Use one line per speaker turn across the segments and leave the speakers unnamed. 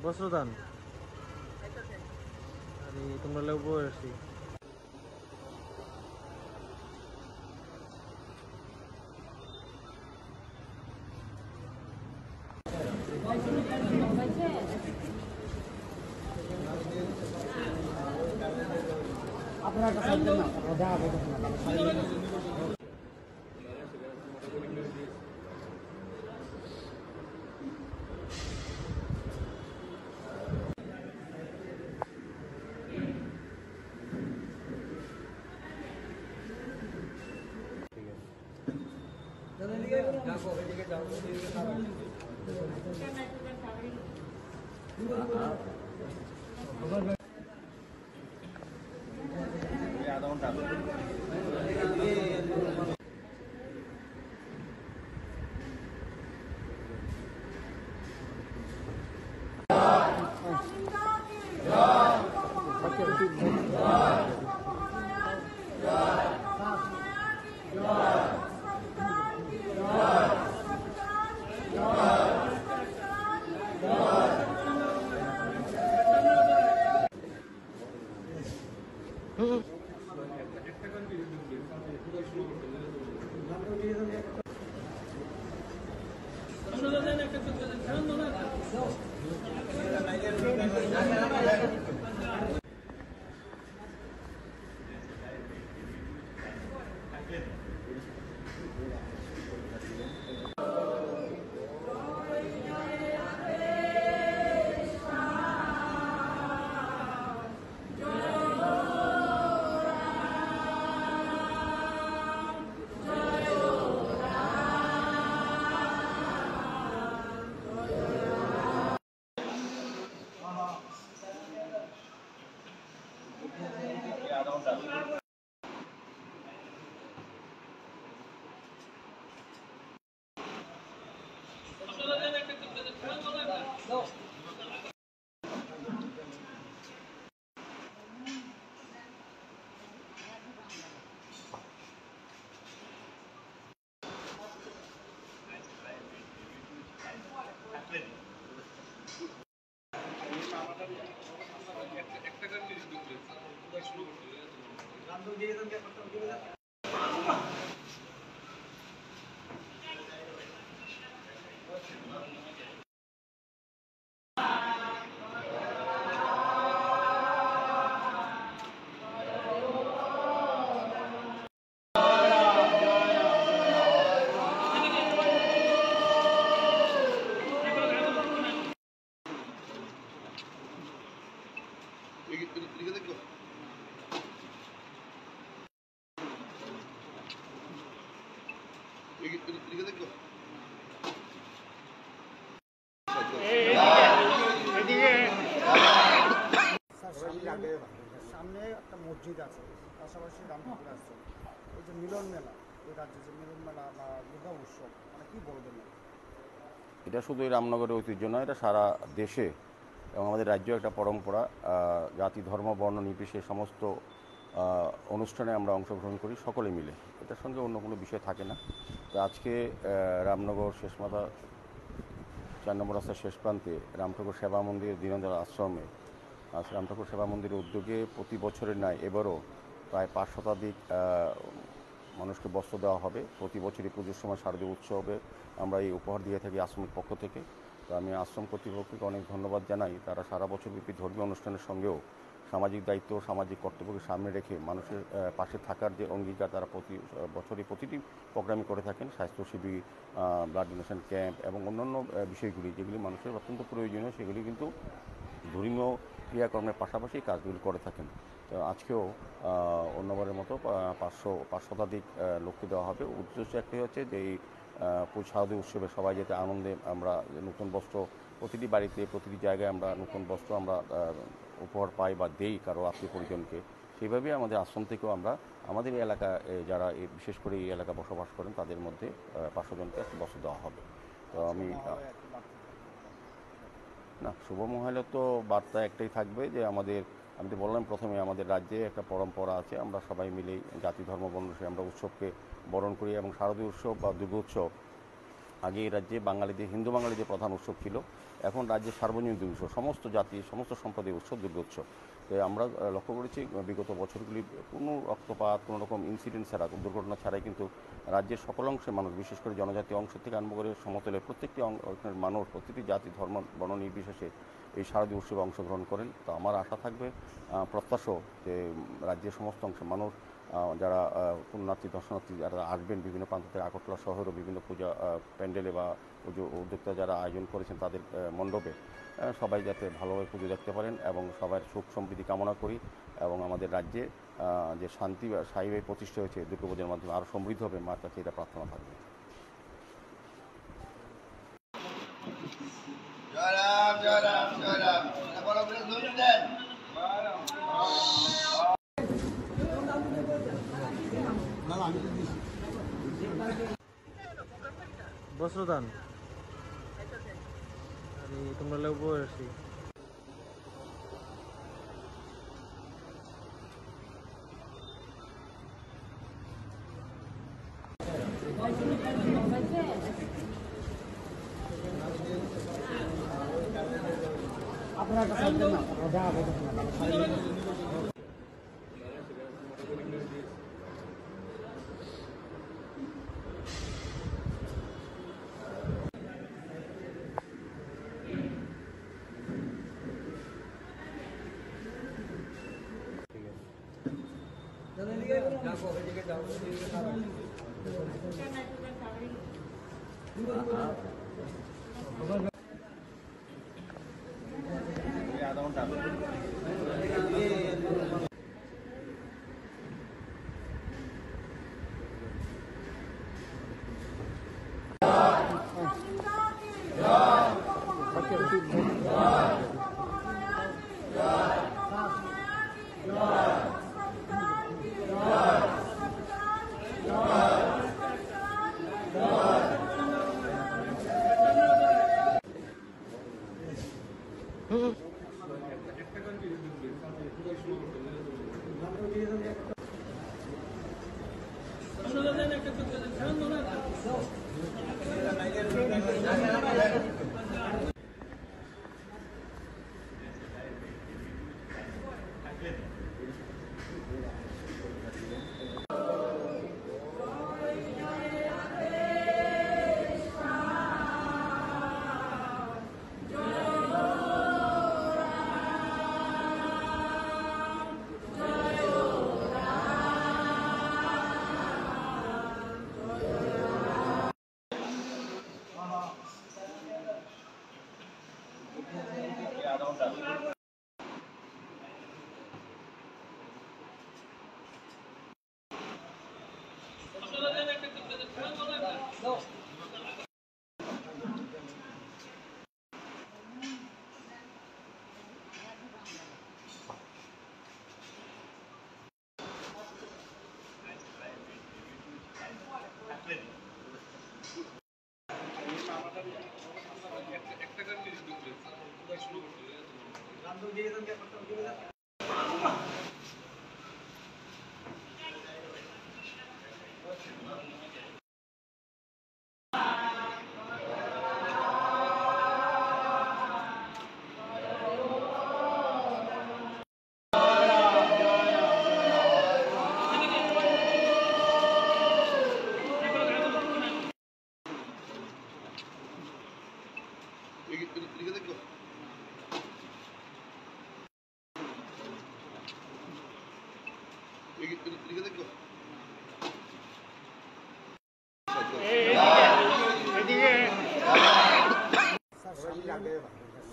বস্ত্রদান आणि तुम्हाला उपस्थित
আপনার কাছে সামনে একটা মসজিদ আছে, পাশাপাশি রামপুর আছে। এই যে মিলন মেলা, এই রাজ্যে যে মিলন মেলা বা দুর্গা উৎসব, মানে কী বলবেন?
এটা শুধু রামনগরের ঐতিহ্য নয়, এটা সারা দেশে এবং আমাদের রাজ্য একটা পরম্পরা। জাতি ধর্ম বর্ণ নির্বিশেষে সমস্ত অনুষ্ঠানে আমরা অংশগ্রহণ করি সকলে মিলে, এটার সঙ্গে অন্য কোনো বিষয় থাকে না। তো আজকে রামনগর শেষমাথা 4 নম্বর রাস্তার শেষ প্রান্তে রামঠাকুর সেবা মন্দির দীনদয়াল আশ্রমে রামঠাকুর সেবা মন্দিরের উদ্যোগে প্রতি বছরের ন্যায় এবারও প্রায় 5 শতাধিক মানুষকে বস্ত্র দেওয়া হবে। প্রতি বছরই পুজোর সময় শারদীয় উৎসবে আমরা এই উপহার দিয়ে থাকি আশ্রমের পক্ষ থেকে। তো আমি আশ্রম কর্তৃপক্ষকে অনেক ধন্যবাদ জানাই, তারা সারা বছরব্যাপী ধর্মীয় অনুষ্ঠানের সঙ্গেও সামাজিক দায়িত্ব সামাজিক কর্তব্যকে সামনে রেখে মানুষের পাশে থাকার যে অঙ্গীকার তারা প্রতি বছরই প্রতিটি প্রোগ্রামই করে থাকেন। স্বাস্থ্য শিবির, ব্লাড ডোনেশন ক্যাম্প এবং অন্যান্য বিষয়গুলি যেগুলি মানুষের অত্যন্ত প্রয়োজনীয় সেগুলি কিন্তু ধর্মীয় ক্রিয়াকর্মের পাশাপাশি কাজগুলি করে থাকেন। তো আজকেও অন্যবারের মতো 5 শতাধিক লোককে দেওয়া হবে। উদ্দেশ্য একটাই হচ্ছে যে এই শারদীয় উৎসবে সবাই যাতে আনন্দে আমরা নতুন বস্ত্র প্রতিটি বাড়িতে প্রতিটি জায়গায় আমরা নতুন বস্ত্র আমরা উপহার পাই বা দেই কারো আত্মীয় পরিজনকে। সেইভাবেই আমাদের আশ্রম থেকেও আমরা আমাদের এই এলাকা যারা বিশেষ করে এই এলাকা বসবাস করেন তাদের মধ্যে 500 জনকে একটি বস্ত্র দেওয়া হবে। তো আমি না, শুভ মহালয়া তো বার্তা একটাই থাকবে যে আমি তো বললাম প্রথমে আমাদের রাজ্যে একটা পরম্পরা আছে, আমরা সবাই মিলেই জাতি ধর্ম বর্ণ আমরা উৎসবকে বরণ করি এবং শারদীয় উৎসব বা দুর্গোৎসব আগে এই রাজ্যে বাঙালিদের হিন্দু বাঙালিদের প্রধান উৎসব ছিল, এখন রাজ্যের সার্বজনীন উৎসব, সমস্ত জাতি সমস্ত সম্প্রদায়ের উৎসব দুর্গোৎসব। তো আমরা লক্ষ্য করেছি বিগত বছরগুলি কোনো রক্তপাত, কোনো রকম ইনসিডেন্ট ছাড়া, দুর্ঘটনা ছাড়াই কিন্তু রাজ্যের সকল অংশের মানুষ, বিশেষ করে জনজাতি অংশ থেকে আরম্ভ করে সমতলের প্রত্যেকটি মানুষ, প্রতিটি জাতি ধর্ম বর্ণ নির্বিশেষে এই শারদীয় উৎসবে অংশগ্রহণ করেন। তো আমার আশা থাকবে, প্রত্যাশা, যে রাজ্যের সমস্ত অংশের মানুষ, যারা পুণ্যার্থী দর্শনার্থী যারা আসবেন বিভিন্ন প্রান্ত থেকে, আগরতলা শহরেও বিভিন্ন পূজা প্যান্ডেলে বা পুজো উদ্যোক্তা যারা আয়োজন করেছেন তাদের মণ্ডপে, সবাই যাতে ভালোভাবে পুজো দেখতে পারেন এবং সবার সুখ সমৃদ্ধি কামনা করি। এবং আমাদের রাজ্যে যে শান্তি বা স্থায়ীভাবে প্রতিষ্ঠা হয়েছে দুর্গাপূজার মাধ্যমে, আরও সমৃদ্ধ হবে, মার কাছে এটা প্রার্থনা থাকবে।
বস্ত্রদান আরে তোমরা লোক আসছি।
আপনার কাছে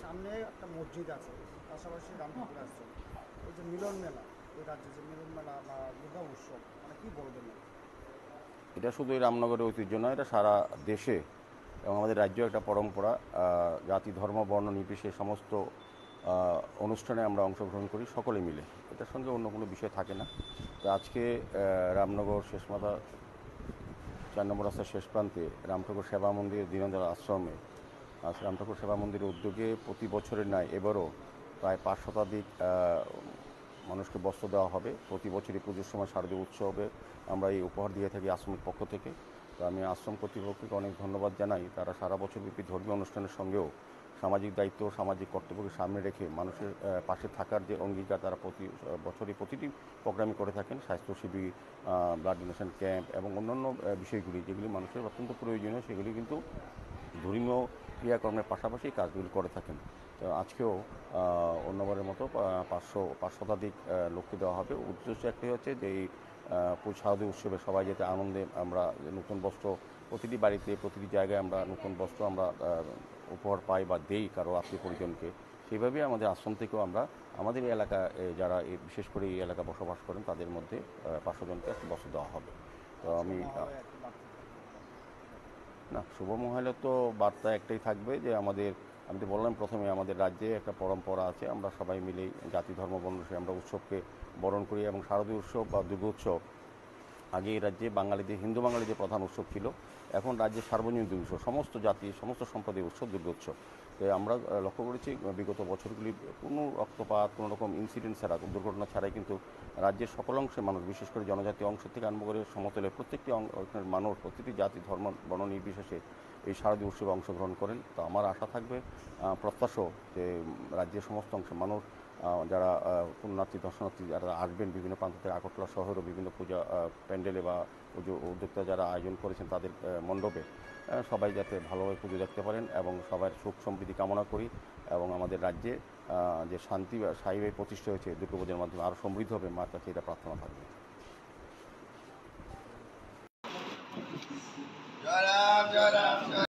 সামনে একটা মসজিদ আছে, পাশাপাশি রামঠাকুর আসছে। এই যে মিলন মেলা, এই রাজ্যে যে মিলন মেলা বা দুর্গা উৎসব, মানে কী বলবেন?
এটা শুধু এই রামনগরের ঐতিহ্য নয়, এটা সারা দেশে এবং আমাদের রাজ্য একটা পরম্পরা। জাতি ধর্ম বর্ণ নির্বিশেষে সমস্ত অনুষ্ঠানে আমরা অংশগ্রহণ করি সকলে মিলে, এটার সঙ্গে অন্য কোনো বিষয় থাকে না। তো আজকে রামনগর শেষমাথা 4 নম্বর রাস্তার শেষ প্রান্তে রামঠাকুর সেবা মন্দির দীনদয়াল আশ্রমে রামঠাকুর সেবা মন্দিরের উদ্যোগে প্রতি বছরের ন্যায় এবারও প্রায় 5 শতাধিক মানুষকে বস্ত্র দেওয়া হবে। প্রতি বছরই পুজোর সময় শারদীয় উৎসবে আমরা এই উপহার দিয়ে থাকি আশ্রমের পক্ষ থেকে। তো আমি আশ্রম কর্তৃপক্ষকে অনেক ধন্যবাদ জানাই। তারা সারা বছরব্যাপী ধর্মীয় অনুষ্ঠানের সঙ্গেও সামাজিক দায়িত্ব, সামাজিক কর্তব্যকে সামনে রেখে মানুষের পাশে থাকার যে অঙ্গীকার তারা প্রতি বছরই প্রতিটি প্রোগ্রামই করে থাকেন। স্বাস্থ্য শিবির, ব্লাড ডোনেশন ক্যাম্প এবং অন্যান্য বিষয়গুলি যেগুলি মানুষের অত্যন্ত প্রয়োজনীয়, সেগুলি কিন্তু ধর্মীয় ক্রিয়াকর্মের পাশাপাশি কাজগুলি করে থাকেন। তো আজকেও অন্যবারের মতো 500 শতাধিক লোককে দেওয়া হবে। উদ্দেশ্য একটাই হচ্ছে যে এই শারদীয় উৎসবে সবাই যাতে আনন্দে আমরা নতুন বস্ত্র প্রতিটি বাড়িতে, প্রতিটি জায়গায় আমরা নতুন বস্ত্র আমরা উপহার পাই বা দেই কারো আত্মীয় পরিজনকে। সেইভাবেই আমাদের আশ্রম থেকেও আমরা আমাদের এই এলাকা যারা বিশেষ করে এই এলাকা বসবাস করেন তাদের মধ্যে 500 জনকে একটি বস্ত্র দেওয়া হবে। তো আমি না, শুভ মহালয়া তো বার্তা একটাই থাকবে যে আমি তো বললাম প্রথমে, আমাদের রাজ্যে একটা পরম্পরা আছে, আমরা সবাই মিলেই জাতি ধর্ম বর্ণ আমরা উৎসবকে বরণ করি। এবং শারদীয় উৎসব বা দুর্গোৎসব আগে এই রাজ্যে হিন্দু বাঙালিদের প্রধান উৎসব ছিল, এখন রাজ্যে সার্বজনীন দুর্গোৎসব, সমস্ত জাতি সমস্ত সম্প্রদায়ের উৎসব দুর্গোৎসব। তো আমরা লক্ষ্য করেছি বিগত বছরগুলি কোনো রক্তপাত, কোনো রকম ইনসিডেন্ট ছাড়া, দুর্ঘটনা ছাড়াই কিন্তু রাজ্যের সকল অংশের মানুষ, বিশেষ করে জনজাতি অংশ থেকে আরম্ভ করে সমতলের প্রত্যেকটি মানুষ, প্রতিটি জাতি ধর্ম বর্ণ নির্বিশেষে এই শারদীয় উৎসবে অংশগ্রহণ করেন। তো আমার আশা থাকবে, প্রত্যাশা যে রাজ্যের সমস্ত অংশের মানুষ যারা পুণ্যার্থী দর্শনার্থী যারা আসবেন বিভিন্ন প্রান্ত থেকে, আগরতলা শহরেও বিভিন্ন পূজা প্যান্ডেলে বা পুজো উদ্যোক্তা যারা আয়োজন করেছেন তাদের মণ্ডপে সবাই যাতে ভালোভাবে পুজো দেখতে পারেন এবং সবার সুখ সমৃদ্ধি কামনা করি। এবং আমাদের রাজ্যে যে শান্তি বা স্থায়ীভাবে প্রতিষ্ঠা হয়েছে দুর্গাপূজার মাধ্যমে আরও সমৃদ্ধ হবে, মার কাছে এটা প্রার্থনা থাকবে।